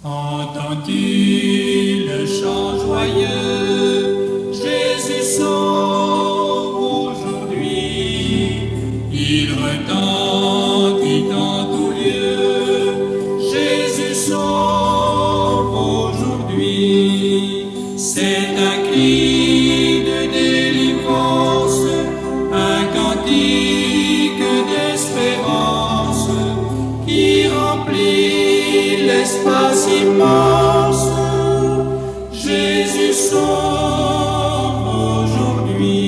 Entends-tu le chant joyeux? Jésus sauve aujourd'hui. Il retentit en tout lieu. Jésus sauve aujourd'hui. C'est un cri de délivrance, un cantique d'espérance qui remplit l'espace immense. Jésus sauve aujourd'hui.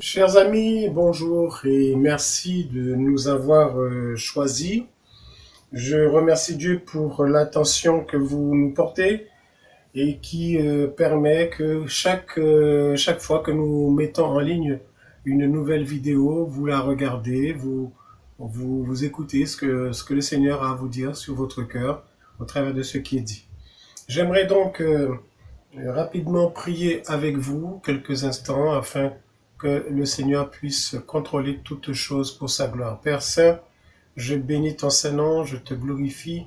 Chers amis, bonjour et merci de nous avoir choisis. Je remercie Dieu pour l'attention que vous nous portez et qui permet que chaque fois que nous mettons en ligne une nouvelle vidéo, vous la regardez, vous écoutez ce que le Seigneur a à vous dire sur votre cœur au travers de ce qui est dit. J'aimerais donc rapidement prier avec vous quelques instants afin que le Seigneur puisse contrôler toutes choses pour sa gloire. Père Saint, je bénis ton Saint-Nom, je te glorifie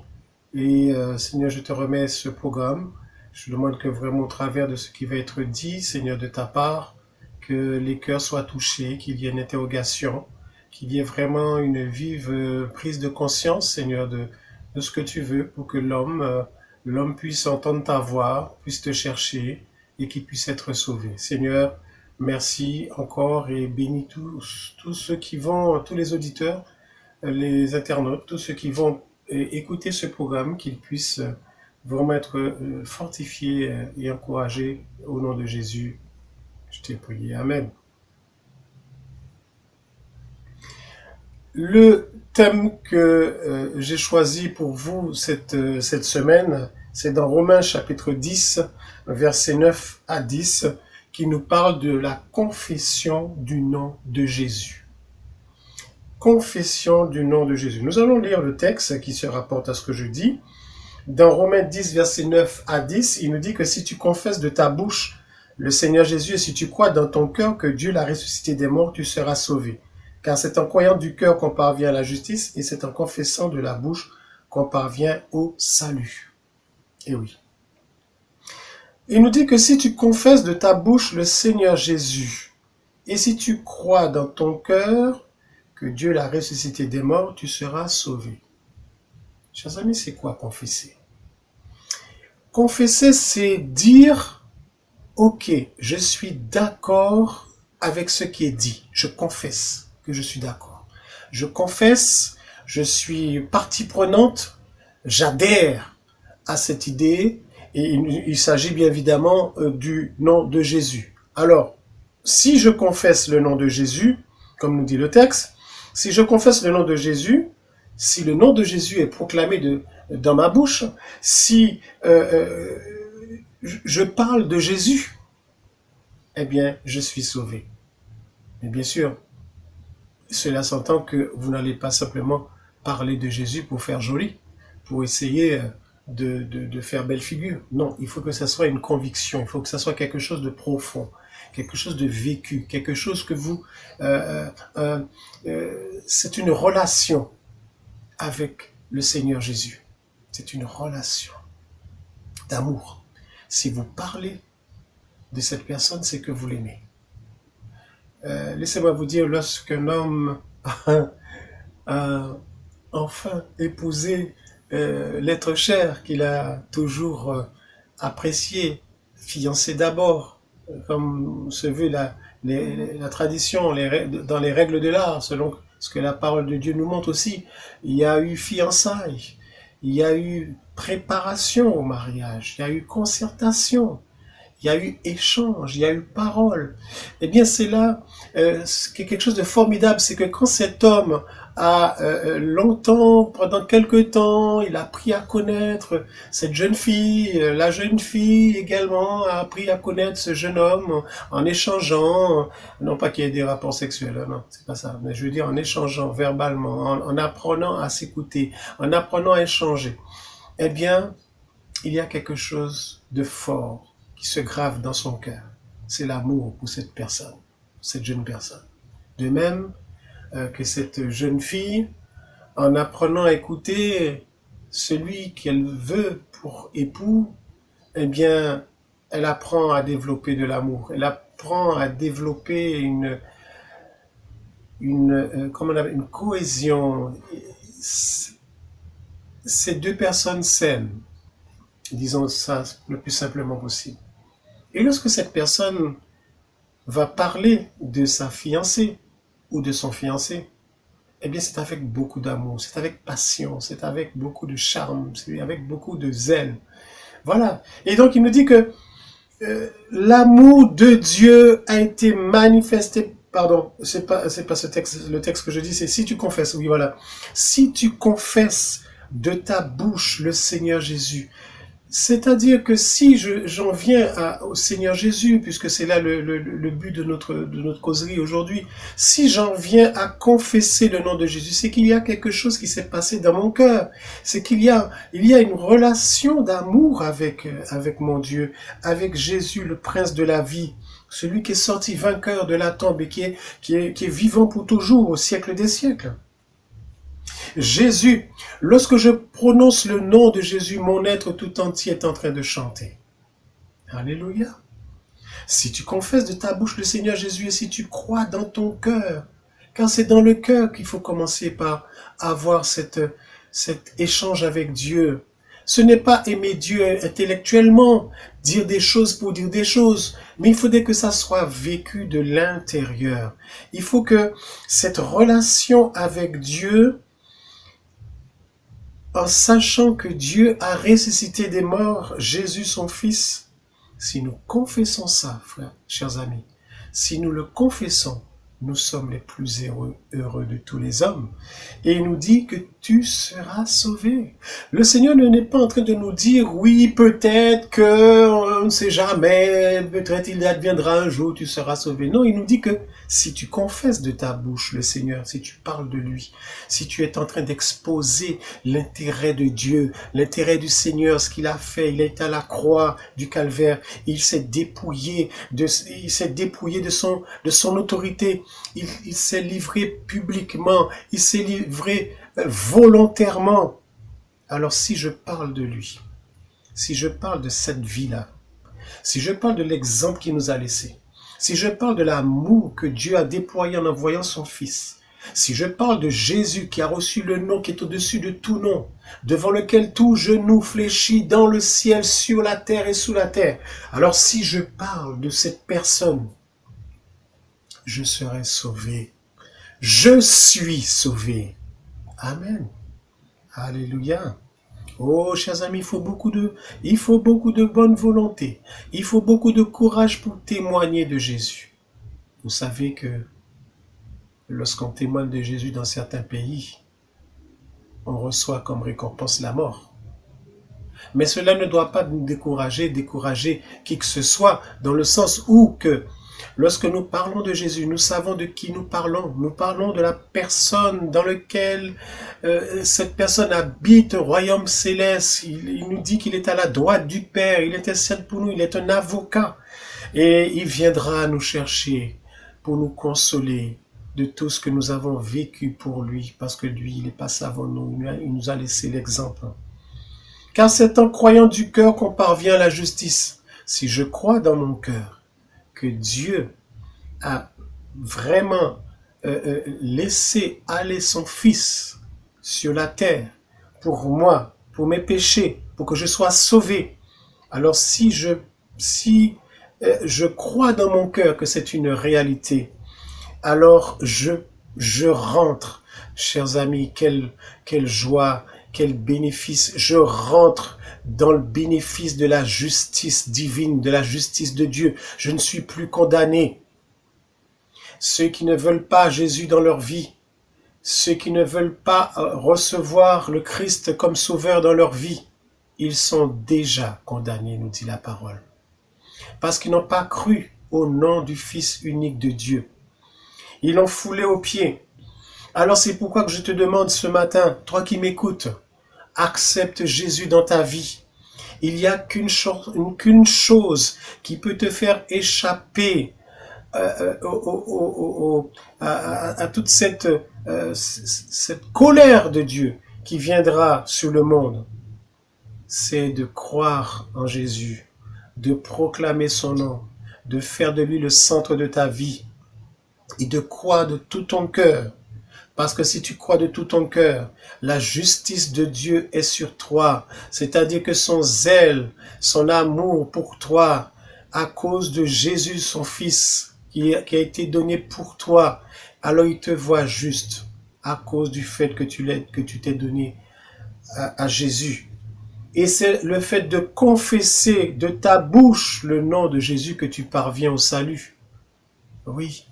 et Seigneur, je te remets ce programme. Je demande que vraiment au travers de ce qui va être dit, Seigneur, de ta part, que les cœurs soient touchés, qu'il y ait une interrogation, qu'il y ait vraiment une vive prise de conscience, Seigneur, de ce que tu veux pour que l'homme puisse entendre ta voix, puisse te chercher et qu'il puisse être sauvé. Seigneur, merci encore et bénis tous ceux qui vont, tous les auditeurs, les internautes, tous ceux qui vont écouter ce programme, qu'ils puissent vraiment être fortifiés et encouragés au nom de Jésus. Je t'ai prié. Amen. Le thème que j'ai choisi pour vous cette semaine, c'est dans Romains chapitre 10, versets 9 à 10, qui nous parle de la confession du nom de Jésus. Confession du nom de Jésus. Nous allons lire le texte qui se rapporte à ce que je dis. Dans Romains 10, versets 9 à 10, il nous dit que si tu confesses de ta bouche le Seigneur Jésus et si tu crois dans ton cœur que Dieu l'a ressuscité des morts, tu seras sauvé. Car c'est en croyant du cœur qu'on parvient à la justice et c'est en confessant de la bouche qu'on parvient au salut. Et oui. Il nous dit que si tu confesses de ta bouche le Seigneur Jésus et si tu crois dans ton cœur que Dieu l'a ressuscité des morts, tu seras sauvé. Chers amis, c'est quoi confesser? Confesser, c'est dire, ok, je suis d'accord avec ce qui est dit. Je confesse que je suis d'accord. Je confesse, je suis partie prenante, j'adhère à cette idée et il s'agit bien évidemment du nom de Jésus. Alors, si je confesse le nom de Jésus, comme nous dit le texte, si je confesse le nom de Jésus, si le nom de Jésus est proclamé dans ma bouche, si je parle de Jésus, eh bien, je suis sauvé. Mais bien sûr, cela s'entend que vous n'allez pas simplement parler de Jésus pour faire joli, pour essayer de faire belle figure. Non, il faut que ça soit une conviction, il faut que ça soit quelque chose de profond, quelque chose de vécu, quelque chose que vous... c'est une relation avec le Seigneur Jésus. C'est une relation d'amour. Si vous parlez de cette personne, c'est que vous l'aimez. Laissez-moi vous dire, lorsqu'un homme a enfin épousé l'être cher qu'il a toujours apprécié, fiancé d'abord, comme se veut la tradition, dans les règles de l'art, selon ce que la parole de Dieu nous montre aussi, il y a eu fiançailles, il y a eu préparation au mariage, il y a eu concertation, il y a eu échange, il y a eu parole. Eh bien, c'est là quelque chose de formidable, c'est que quand cet homme a longtemps, pendant quelque temps, il a appris à connaître cette jeune fille, la jeune fille également a appris à connaître ce jeune homme en échangeant, non pas qu'il y ait des rapports sexuels, non, c'est pas ça, mais je veux dire en échangeant verbalement, en apprenant à s'écouter, en apprenant à échanger. Eh bien, il y a quelque chose de fort qui se grave dans son cœur. C'est l'amour pour cette personne, cette jeune personne. De même que cette jeune fille, en apprenant à écouter celui qu'elle veut pour époux, eh bien, elle apprend à développer de l'amour. Elle apprend à développer comment on appelle, une cohésion. Ces deux personnes s'aiment, disons ça le plus simplement possible. Et lorsque cette personne va parler de sa fiancée ou de son fiancé, eh bien c'est avec beaucoup d'amour, c'est avec passion, c'est avec beaucoup de charme, c'est avec beaucoup de zèle. Voilà. Et donc il nous dit que l'amour de Dieu a été manifesté. Pardon, c'est pas ce texte, le texte que je dis, c'est si tu confesses. Oui, voilà. Si tu confesses de ta bouche le Seigneur Jésus, c'est-à-dire que si j'en viens au Seigneur Jésus, puisque c'est là le but de notre causerie aujourd'hui, si j'en viens à confesser le nom de Jésus, c'est qu'il y a quelque chose qui s'est passé dans mon cœur. C'est qu'il y a une relation d'amour avec mon Dieu, avec Jésus, le prince de la vie, celui qui est sorti vainqueur de la tombe et qui est vivant pour toujours, au siècle des siècles. Jésus, lorsque je prononce le nom de Jésus, mon être tout entier est en train de chanter. Alléluia. Si tu confesses de ta bouche le Seigneur Jésus et si tu crois dans ton cœur, car c'est dans le cœur qu'il faut commencer par avoir cet échange avec Dieu. Ce n'est pas aimer Dieu intellectuellement, dire des choses pour dire des choses, mais il faudrait que ça soit vécu de l'intérieur. Il faut que cette relation avec Dieu, en sachant que Dieu a ressuscité des morts, Jésus son Fils, si nous confessons ça, frères, chers amis, si nous le confessons, nous sommes les plus heureux de tous les hommes. Et il nous dit que tu seras sauvé. Le Seigneur n'est pas en train de nous dire, oui, peut-être que, on ne sait jamais, peut-être il adviendra un jour, tu seras sauvé. Non, il nous dit que si tu confesses de ta bouche le Seigneur, si tu parles de lui, si tu es en train d'exposer l'intérêt de Dieu, l'intérêt du Seigneur, ce qu'il a fait, il est à la croix du Calvaire, il s'est dépouillé de son autorité, il s'est livré publiquement, il s'est livré volontairement. Alors si je parle de lui, si je parle de cette vie-là, si je parle de l'exemple qu'il nous a laissé, si je parle de l'amour que Dieu a déployé en envoyant son Fils, si je parle de Jésus qui a reçu le nom qui est au-dessus de tout nom, devant lequel tout genou fléchit dans le ciel, sur la terre et sous la terre, alors si je parle de cette personne, je serai sauvé. Je suis sauvé. Amen. Alléluia. Oh, chers amis, il faut beaucoup de bonne volonté. Il faut beaucoup de courage pour témoigner de Jésus. Vous savez que lorsqu'on témoigne de Jésus dans certains pays, on reçoit comme récompense la mort. Mais cela ne doit pas nous décourager qui que ce soit, dans le sens où que lorsque nous parlons de Jésus, nous savons de qui nous parlons. Nous parlons de la personne dans laquelle cette personne habite au royaume céleste. Il nous dit qu'il est à la droite du Père. Il intercède pour nous. Il est un avocat. Et il viendra nous chercher pour nous consoler de tout ce que nous avons vécu pour lui. Parce que lui, il est passé avant nous. Il nous a laissé l'exemple. Car c'est en croyant du cœur qu'on parvient à la justice. Si je crois dans mon cœur que Dieu a vraiment laissé aller son Fils sur la terre pour moi, pour mes péchés, pour que je sois sauvé, alors si je crois dans mon cœur que c'est une réalité, alors je rentre, chers amis, quelle joie, quel bénéfice, je rentre dans le bénéfice de la justice divine, de la justice de Dieu. Je ne suis plus condamné. Ceux qui ne veulent pas Jésus dans leur vie, ceux qui ne veulent pas recevoir le Christ comme sauveur dans leur vie, ils sont déjà condamnés, nous dit la parole. Parce qu'ils n'ont pas cru au nom du Fils unique de Dieu. Ils l'ont foulé aux pieds. Alors c'est pourquoi que je te demande ce matin, toi qui m'écoutes, accepte Jésus dans ta vie. Il n'y a qu'une chose qui peut te faire échapper à toute cette colère de Dieu. qui viendra sur le monde, c'est de croire en Jésus, de proclamer son nom, de faire de lui le centre de ta vie et de croire de tout ton cœur. Parce que si tu crois de tout ton cœur, la justice de Dieu est sur toi. C'est-à-dire que son zèle, son amour pour toi, à cause de Jésus, son Fils, qui a été donné pour toi, alors il te voit juste à cause du fait que tu t'es donné à Jésus. Et c'est le fait de confesser de ta bouche le nom de Jésus que tu parviens au salut. Oui.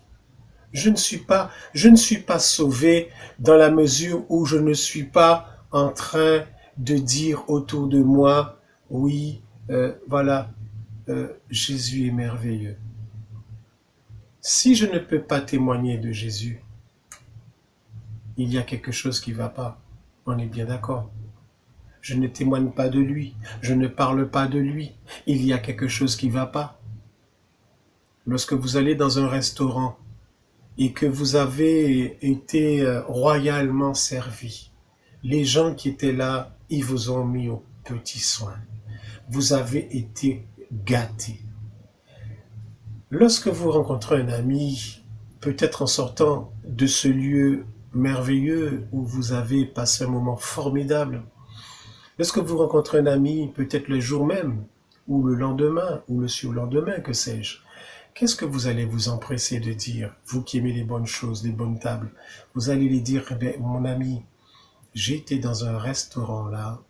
Je ne suis pas sauvé dans la mesure où je ne suis pas en train de dire autour de moi, oui, voilà, Jésus est merveilleux. Si je ne peux pas témoigner de Jésus, il y a quelque chose qui ne va pas. On est bien d'accord. Je ne témoigne pas de lui, je ne parle pas de lui. Il y a quelque chose qui ne va pas. Lorsque vous allez dans un restaurant, et que vous avez été royalement servi. Les gens qui étaient là, ils vous ont mis au petit soin. Vous avez été gâtés. Lorsque vous rencontrez un ami, peut-être en sortant de ce lieu merveilleux où vous avez passé un moment formidable, lorsque vous rencontrez un ami, peut-être le jour même, ou le lendemain, ou le surlendemain, que sais-je, qu'est-ce que vous allez vous empresser de dire, vous qui aimez les bonnes choses, les bonnes tables? Vous allez lui dire, eh mon ami, j'ai été dans un restaurant là,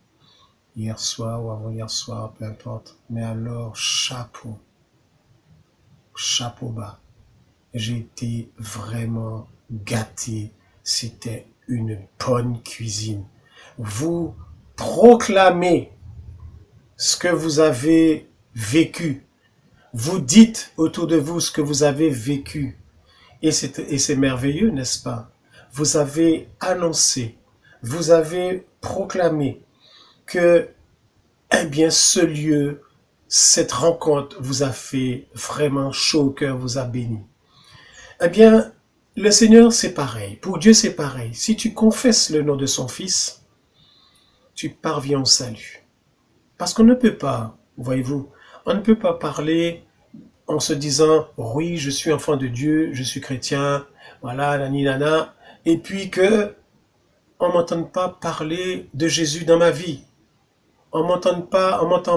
hier soir ou avant-hier soir, peu importe, mais alors chapeau bas. J'ai été vraiment gâté, c'était une bonne cuisine. Vous proclamez ce que vous avez vécu. Vous dites autour de vous ce que vous avez vécu. Et c'est merveilleux, n'est-ce pas? Vous avez annoncé, vous avez proclamé que, eh bien, ce lieu, cette rencontre vous a fait vraiment chaud au cœur, vous a béni. Eh bien, le Seigneur, c'est pareil. Pour Dieu, c'est pareil. Si tu confesses le nom de son Fils, tu parviens au salut. Parce qu'on ne peut pas, voyez-vous, on ne peut pas parler en se disant, oui, je suis enfant de Dieu, je suis chrétien, voilà, nani nana, et puis que on m'entende pas parler de Jésus dans ma vie. On m'entend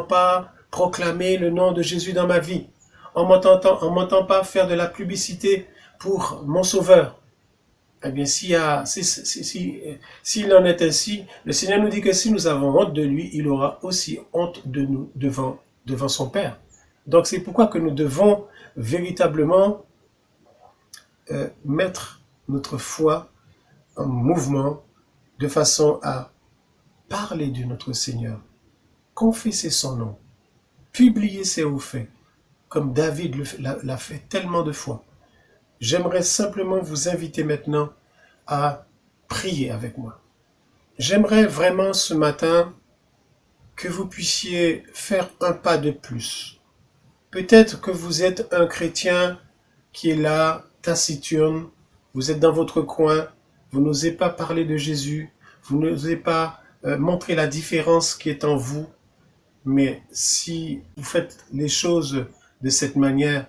pas proclamer le nom de Jésus dans ma vie. On m'entend pas faire de la publicité pour mon Sauveur. Eh bien, s'il en est ainsi, le Seigneur nous dit que si nous avons honte de lui, il aura aussi honte de nous devant son Père. Donc, c'est pourquoi que nous devons véritablement mettre notre foi en mouvement de façon à parler de notre Seigneur, confesser son nom, publier ses hauts faits, comme David l'a fait tellement de fois. J'aimerais simplement vous inviter maintenant à prier avec moi. J'aimerais vraiment ce matin que vous puissiez faire un pas de plus. Peut-être que vous êtes un chrétien qui est là, taciturne, vous êtes dans votre coin, vous n'osez pas parler de Jésus, vous n'osez pas montrer la différence qui est en vous, mais si vous faites les choses de cette manière,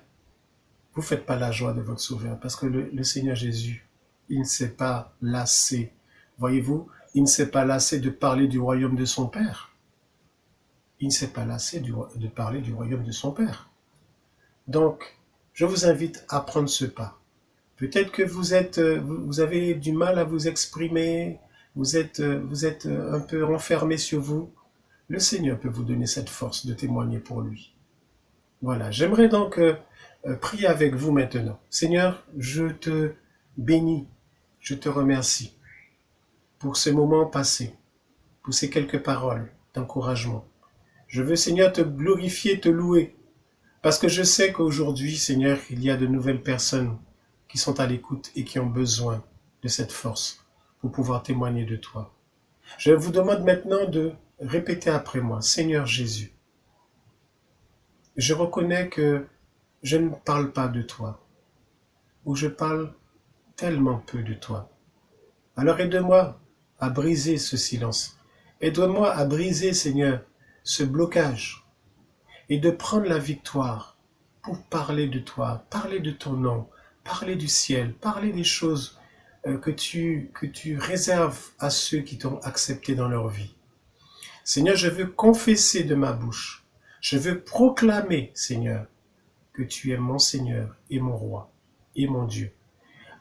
vous ne faites pas la joie de votre Sauveur, parce que le Seigneur Jésus, il ne s'est pas lassé, voyez-vous, il ne s'est pas lassé de parler du royaume de son Père. Il ne s'est pas lassé de parler du royaume de son Père. Donc, je vous invite à prendre ce pas. Peut-être que vous avez du mal à vous exprimer, vous êtes un peu renfermé sur vous. Le Seigneur peut vous donner cette force de témoigner pour lui. Voilà, j'aimerais donc prier avec vous maintenant. Seigneur, je te bénis, je te remercie pour ce moment passé, pour ces quelques paroles d'encouragement. Je veux, Seigneur, te glorifier, te louer, parce que je sais qu'aujourd'hui, Seigneur, il y a de nouvelles personnes qui sont à l'écoute et qui ont besoin de cette force pour pouvoir témoigner de toi. Je vous demande maintenant de répéter après moi, Seigneur Jésus, je reconnais que je ne parle pas de toi, ou je parle tellement peu de toi. Alors aide-moi à briser ce silence. Aide-moi à briser, Seigneur, ce blocage et de prendre la victoire pour parler de toi, parler de ton nom, parler du ciel, parler des choses que tu réserves à ceux qui t'ont accepté dans leur vie. Seigneur, je veux confesser de ma bouche, je veux proclamer, Seigneur, que tu es mon Seigneur et mon roi et mon Dieu.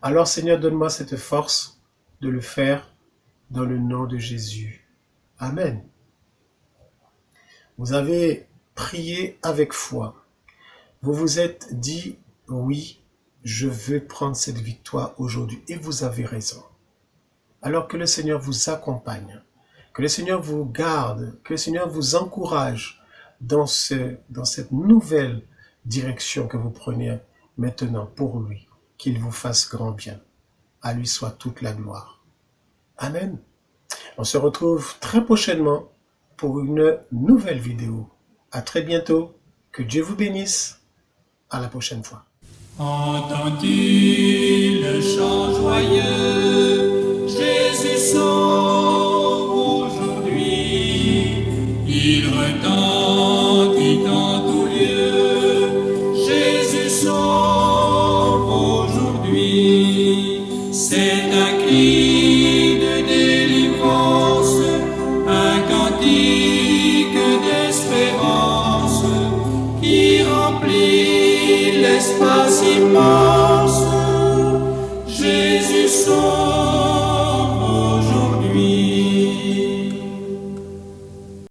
Alors, Seigneur, donne-moi cette force de le faire dans le nom de Jésus. Amen. Vous avez prié avec foi. Vous vous êtes dit, oui, je veux prendre cette victoire aujourd'hui. Et vous avez raison. Alors que le Seigneur vous accompagne, que le Seigneur vous garde, que le Seigneur vous encourage dans cette nouvelle direction que vous prenez maintenant pour lui. Qu'il vous fasse grand bien. À lui soit toute la gloire. Amen. On se retrouve très prochainement pour une nouvelle vidéo. À très bientôt. Que Dieu vous bénisse. À la prochaine fois. Entends-tu le chant joyeux? Jésus sauve aujourd'hui. Il retentit en tout lieu. Jésus sauve aujourd'hui. C'est un cri de délivrance, un cantique d'espérance qui remplit l'espace immense. Jésus sauve.